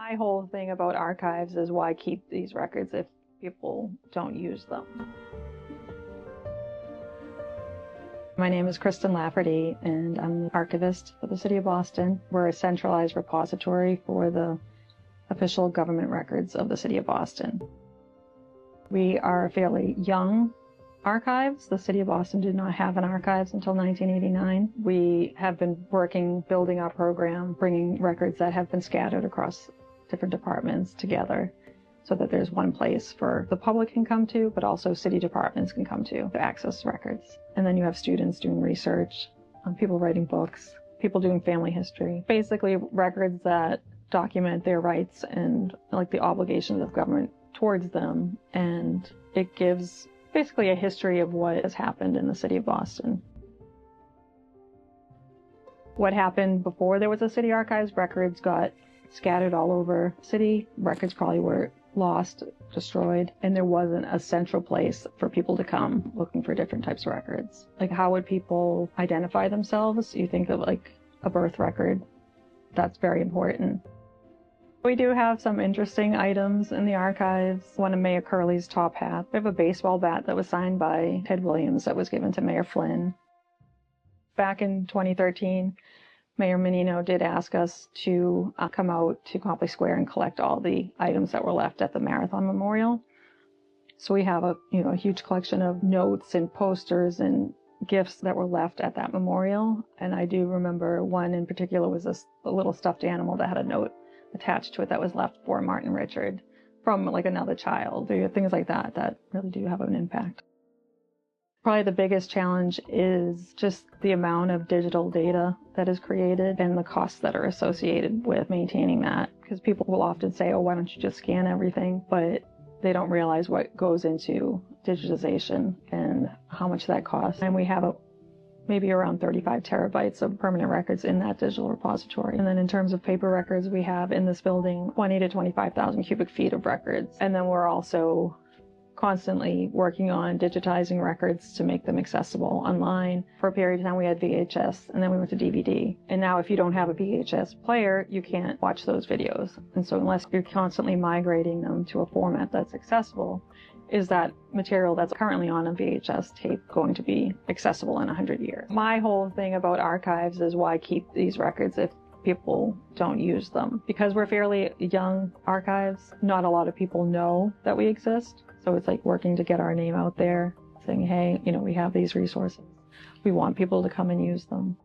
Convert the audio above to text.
My whole thing about archives is why keep these records if people don't use them. My name is Kristen Lafferty, and I'm the archivist for the City of Boston. We're a centralized repository for the official government records of the City of Boston. We are a fairly young archives. The City of Boston did not have an archives until 1989. We have been building our program, bringing records that have been scattered across different departments together so that there's one place for the public can come to, but also city departments can come to access records. And then you have students doing research, people writing books, people doing family history. Basically records that document their rights and like the obligations of government towards them. And it gives basically a history of what has happened in the City of Boston. What happened before there was a city archives, records got scattered all over the city. Records probably were lost, destroyed, and there wasn't a central place for people to come looking for different types of records. Like, how would people identify themselves? You think of like a birth record. That's very important. We do have some interesting items in the archives. One of Mayor Curley's top hats. We have a baseball bat that was signed by Ted Williams that was given to Mayor Flynn. Back in 2013, Mayor Menino did ask us to come out to Copley Square and collect all the items that were left at the Marathon Memorial. So we have a huge collection of notes and posters and gifts that were left at that memorial. And I do remember one in particular was a little stuffed animal that had a note attached to it that was left for Martin Richard from like another child. There are things like that that really do have an impact. Probably the biggest challenge is just the amount of digital data that is created and the costs that are associated with maintaining that. Because people will often say, oh, why don't you just scan everything? But they don't realize what goes into digitization and how much that costs. And we have maybe around 35 terabytes of permanent records in that digital repository. And then in terms of paper records, we have in this building 20 to 25,000 cubic feet of records. And then we're also constantly working on digitizing records to make them accessible online. For a period of time, we had VHS, and then we went to DVD. And now if you don't have a VHS player, you can't watch those videos. And so unless you're constantly migrating them to a format that's accessible, is that material that's currently on a VHS tape going to be accessible in 100 years? My whole thing about archives is why keep these records if people don't use them. Because we're fairly young archives, not a lot of people know that we exist. So it's like working to get our name out there, saying, hey, we have these resources. We want people to come and use them.